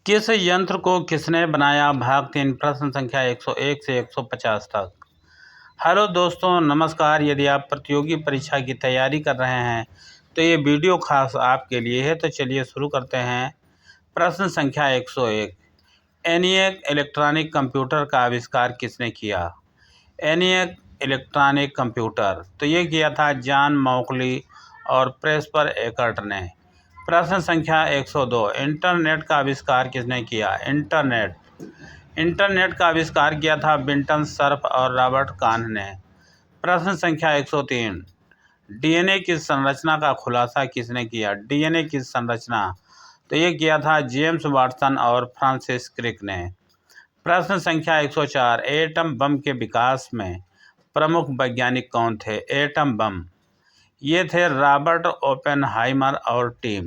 किस यंत्र को किसने बनाया? भाग 3 प्रश्न संख्या 101 से 150 तक। हेलो दोस्तों, नमस्कार। यदि आप प्रतियोगी परीक्षा की तैयारी कर रहे हैं तो ये वीडियो खास आपके लिए है। तो चलिए शुरू करते हैं। प्रश्न संख्या 101। एनिएक इलेक्ट्रॉनिक कंप्यूटर का आविष्कार किसने किया? एनिएक इलेक्ट्रॉनिक कंप्यूटर तो ये किया था जॉन मौकली और प्रेस्पर एकर्ट ने। प्रश्न संख्या 102। इंटरनेट का आविष्कार किसने किया? इंटरनेट का आविष्कार किया था विंटन सर्फ और रॉबर्ट कान ने। प्रश्न संख्या 103। डीएनए की संरचना का खुलासा किसने किया? डीएनए की संरचना तो ये किया था जेम्स वाटसन और फ्रांसिस क्रिक ने। प्रश्न संख्या 104। एटम बम के विकास में प्रमुख वैज्ञानिक कौन थे? एटम बम ये थे रॉबर्ट ओपेनहाइमर और टीम।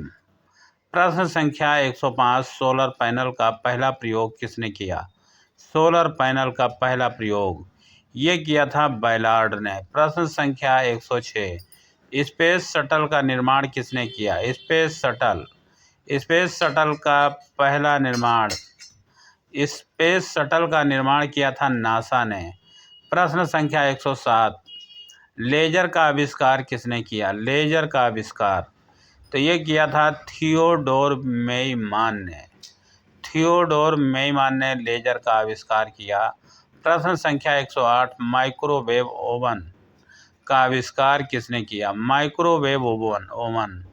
प्रश्न संख्या 105। सोलर पैनल का पहला प्रयोग किसने किया? सोलर पैनल का पहला प्रयोग ये किया था बैलार्ड ने। प्रश्न संख्या 106। स्पेस शटल का निर्माण किसने किया? स्पेस शटल का पहला निर्माण स्पेस शटल का निर्माण किया था नासा ने। प्रश्न संख्या 107। लेजर का आविष्कार किसने किया? लेजर का आविष्कार तो ये किया था थियोडोर मेईमान ने। थियोडोर मेईमान ने लेजर का आविष्कार किया। प्रश्न संख्या 108। माइक्रोवेव ओवन का आविष्कार किसने किया? माइक्रोवेव ओवन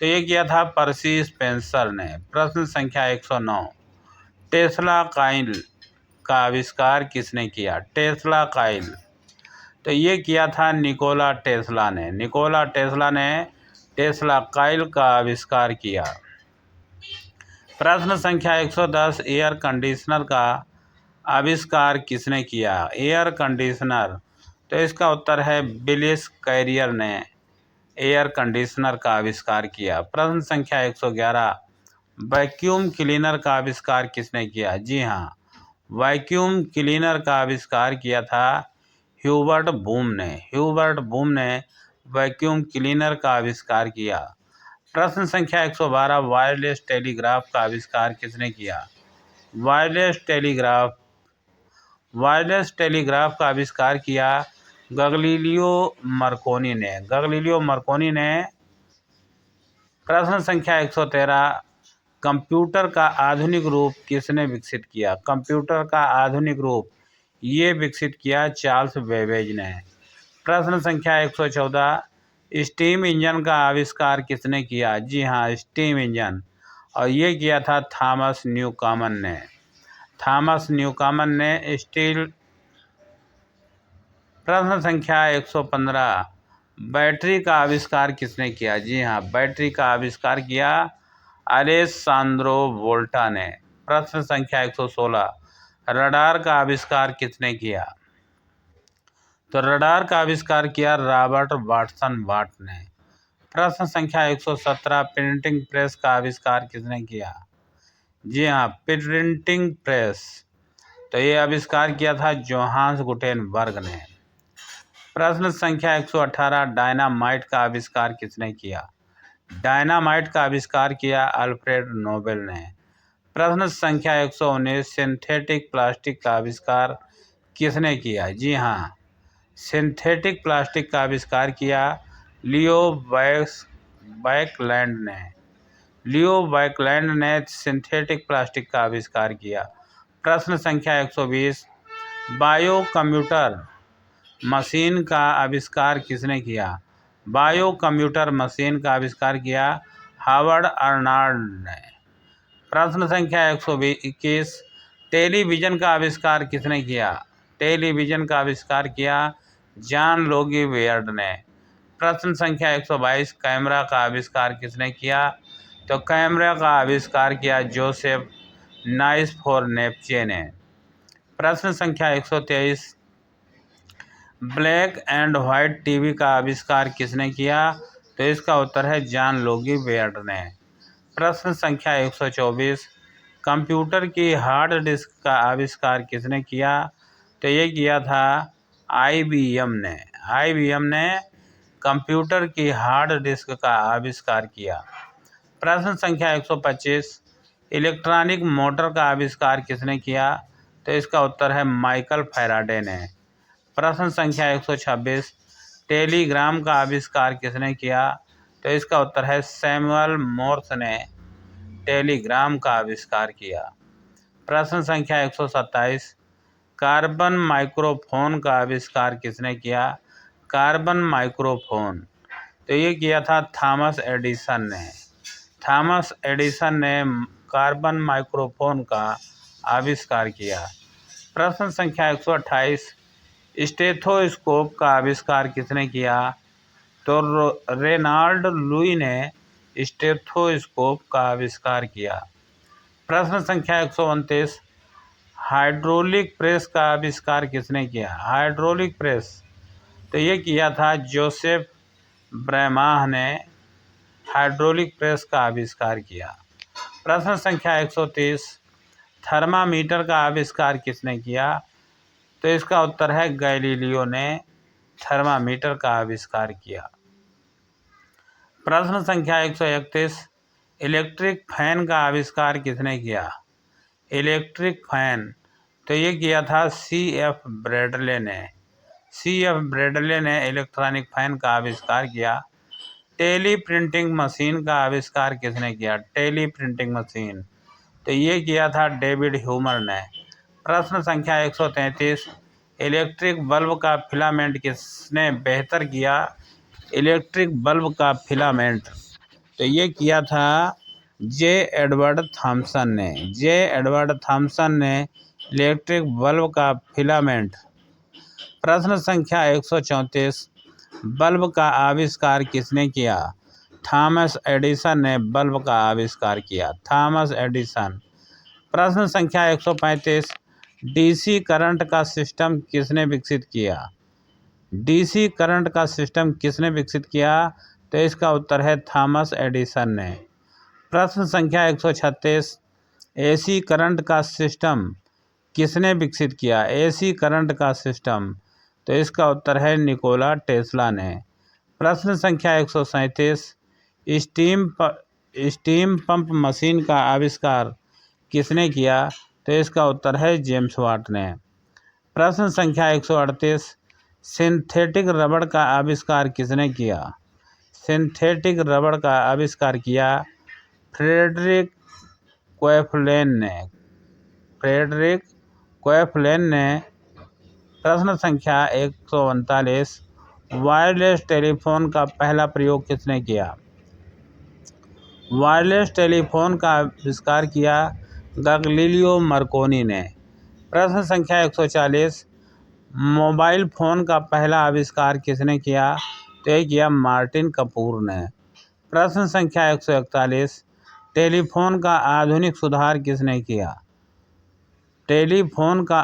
तो ये किया था पर्सी स्पेंसर ने। प्रश्न संख्या 109। टेस्ला कॉइल का आविष्कार किसने किया? टेस्ला कॉइल तो ये किया था निकोला टेस्ला ने टेस्ला कॉइल का आविष्कार किया। प्रश्न संख्या 110। एयर कंडीशनर का आविष्कार किसने किया? एयर कंडीशनर तो इसका उत्तर है बिलिस कैरियर ने एयर कंडीशनर का आविष्कार किया। प्रश्न संख्या 111। वैक्यूम क्लीनर का आविष्कार किसने किया? जी हाँ, वैक्यूम क्लीनर का आविष्कार किया था ह्यूबर्ट बूम ने वैक्यूम क्लीनर का आविष्कार किया। प्रश्न संख्या 112। वायरलेस टेलीग्राफ का आविष्कार किसने किया? वायरलेस टेलीग्राफ का आविष्कार किया गगलिलियो मर्कोनी ने। प्रश्न संख्या 113। कंप्यूटर का आधुनिक रूप किसने विकसित किया? कंप्यूटर का आधुनिक रूप ये विकसित किया चार्ल्स बेबेज ने। प्रश्न संख्या 114। स्टीम इंजन का आविष्कार किसने किया? जी हाँ, स्टीम इंजन और ये किया था थॉमस न्यूकॉमन ने स्टील। प्रश्न संख्या 115। बैटरी का आविष्कार किसने किया? जी हाँ, बैटरी का आविष्कार किया अलेस्सांद्रो वोल्टा ने। प्रश्न संख्या 116। रडार का आविष्कार किसने किया? तो रडार का आविष्कार किया रॉबर्ट वाट ने। प्रश्न संख्या 117। प्रिंटिंग प्रेस का आविष्कार किसने किया? जी हाँ, प्रिंटिंग प्रेस तो ये आविष्कार किया था जोहान्स गुटेनबर्ग ने। प्रश्न संख्या 118। डायनामाइट का आविष्कार किसने किया? डायनामाइट का आविष्कार किया अल्फ्रेड नोबेल ने। प्रश्न संख्या 119। सिंथेटिक प्लास्टिक का आविष्कार किसने किया? जी हाँ, सिंथेटिक प्लास्टिक का आविष्कार किया लियो बैकलैंड ने सिंथेटिक प्लास्टिक का आविष्कार किया। प्रश्न संख्या 120। बायो कंप्यूटर मशीन का आविष्कार किसने किया? बायो कंप्यूटर मशीन का आविष्कार किया हार्वर्ड अर्नाल्ड ने। प्रश्न संख्या 121। टेलीविज़न का आविष्कार किसने किया? टेलीविज़न का आविष्कार किया जॉन लोगी वेयर्ड ने। प्रश्न संख्या 122। कैमरा का आविष्कार किसने किया? तो कैमरा का आविष्कार किया जोसेफ नाइसफोर-नेपचे ने। प्रश्न संख्या 123। ब्लैक एंड वाइट टीवी का आविष्कार किसने किया? तो इसका उत्तर है जॉन लोगी वेयर्ड ने। प्रश्न संख्या 124। कंप्यूटर की हार्ड डिस्क का आविष्कार किसने किया? तो ये किया था IBM ने कंप्यूटर की हार्ड डिस्क का आविष्कार किया। प्रश्न संख्या 125। इलेक्ट्रॉनिक मोटर का आविष्कार किसने किया? तो इसका उत्तर है माइकल फैराडे ने। प्रश्न संख्या 126, टेलीग्राम का आविष्कार किसने किया? तो इसका उत्तर है सैमुअल मोर्स ने टेलीग्राम का आविष्कार किया। प्रश्न संख्या 127, कार्बन माइक्रोफोन का आविष्कार किसने किया? कार्बन माइक्रोफोन तो ये किया था थॉमस एडिसन ने। थॉमस एडिसन ने कार्बन माइक्रोफोन का आविष्कार किया। प्रश्न संख्या 128, स्टेथोस्कोप का आविष्कार किसने किया? तो रेनाल्ड लुई ने स्टेथोस्कोप का आविष्कार किया। प्रश्न संख्या 129, हाइड्रोलिक प्रेस का आविष्कार किसने किया? हाइड्रोलिक प्रेस तो ये किया था जोसेफ ब्रैमाह ने हाइड्रोलिक प्रेस का आविष्कार किया। प्रश्न संख्या 130, थर्मामीटर का आविष्कार किसने किया? तो इसका उत्तर है गैलीलियो ने थर्मामीटर का आविष्कार किया। प्रश्न संख्या 131, इलेक्ट्रिक फैन का आविष्कार किसने किया? इलेक्ट्रिक फैन तो ये किया था C.F. ब्रैडले ने। C.F. ब्रैडले ने इलेक्ट्रॉनिक फैन का आविष्कार किया। टेली प्रिंटिंग मशीन का आविष्कार किसने किया? टेली प्रिंटिंग मशीन तो ये किया था डेविड ह्यूमर ने। प्रश्न संख्या 133, इलेक्ट्रिक बल्ब का फिलामेंट किसने बेहतर किया? इलेक्ट्रिक बल्ब का फिलामेंट तो ये किया था जे एडवर्ड थॉमसन ने। जे एडवर्ड थॉमसन ने इलेक्ट्रिक बल्ब का फिलामेंट। प्रश्न संख्या 134, बल्ब का आविष्कार किसने किया? थॉमस एडिसन ने बल्ब का आविष्कार किया। Thomas Edison. प्रश्न संख्या 135, डीसी करंट का सिस्टम किसने विकसित किया? डीसी करंट का सिस्टम किसने विकसित किया? तो इसका उत्तर है थॉमस एडिसन ने। प्रश्न संख्या 136, एसी करंट का सिस्टम किसने विकसित किया? एसी करंट का सिस्टम तो इसका उत्तर है निकोला टेस्ला ने। प्रश्न संख्या 137, स्टीम पंप मशीन का आविष्कार किसने किया? तो इसका उत्तर है जेम्स वाट ने। प्रश्न संख्या 138, सिंथेटिक रबड़ का आविष्कार किसने किया? सिंथेटिक रबड़ का आविष्कार किया फ्रेडरिक क्वेफलेन ने। फ्रेडरिक क्वेफलेन ने। प्रश्न संख्या 139, वायरलेस टेलीफोन का पहला प्रयोग किसने किया? वायरलेस टेलीफोन का आविष्कार किया गैलीलियो मार्कोनी ने। प्रश्न संख्या 140, मोबाइल फ़ोन का पहला आविष्कार किसने किया? तो ये किया मार्टिन कपूर ने। प्रश्न संख्या 141, टेलीफोन का आधुनिक सुधार किसने किया? टेलीफोन का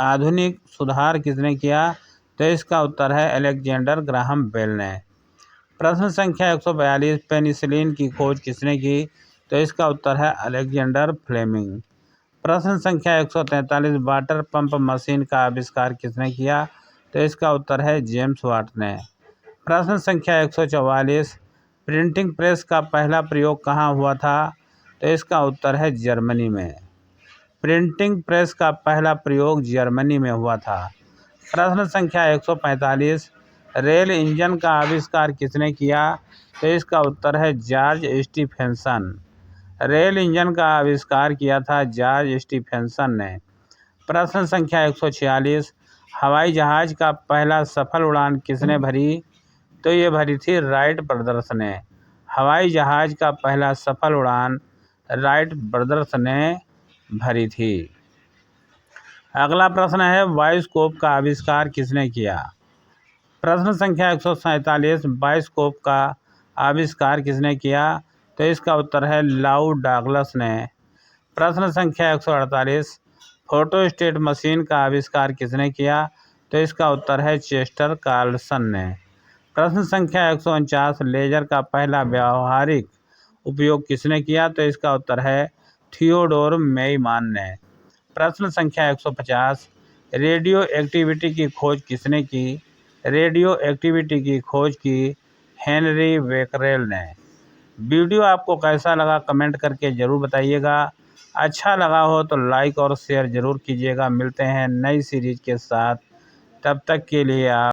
आधुनिक सुधार किसने किया? तो इसका उत्तर है अलेक्जेंडर ग्राहम बेल ने। प्रश्न संख्या 142, पेनिसिलिन की खोज किसने की? तो इसका उत्तर है अलेक्जेंडर फ्लेमिंग। प्रश्न संख्या 143, वाटर पंप मशीन का आविष्कार किसने किया? तो इसका उत्तर है जेम्स वाट ने। प्रश्न संख्या 144, प्रिंटिंग प्रेस का पहला प्रयोग कहाँ हुआ था? तो इसका उत्तर है जर्मनी में। प्रिंटिंग प्रेस का पहला प्रयोग जर्मनी में हुआ था। प्रश्न संख्या 145, रेल इंजन का आविष्कार किसने किया? तो इसका उत्तर है जॉर्ज स्टीफेंसन। रेल इंजन का आविष्कार किया था जॉर्ज स्टीफेंसन ने। प्रश्न संख्या 146, हवाई जहाज़ का पहला सफल उड़ान किसने भरी? तो ये भरी थी राइट ब्रदर्स ने। हवाई जहाज़ का पहला सफल उड़ान राइट ब्रदर्स ने भरी थी। अगला प्रश्न है, बायोस्कोप का आविष्कार किसने किया? प्रश्न संख्या 147, बायोस्कोप का आविष्कार किसने किया? तो इसका उत्तर है लाउ डगलस ने। प्रश्न संख्या 148, फोटोस्टेट मशीन का आविष्कार किसने किया? तो इसका उत्तर है चेस्टर कार्लसन ने। प्रश्न संख्या 149, लेजर का पहला व्यावहारिक उपयोग किसने किया? तो इसका उत्तर है थियोडोर मेईमान ने। प्रश्न संख्या 150, रेडियो एक्टिविटी की खोज किसने की? रेडियो एक्टिविटी की खोज की हेनरी बेकरेल ने। वीडियो आपको कैसा लगा कमेंट करके ज़रूर बताइएगा। अच्छा लगा हो तो लाइक और शेयर ज़रूर कीजिएगा। मिलते हैं नई सीरीज़ के साथ, तब तक के लिए आप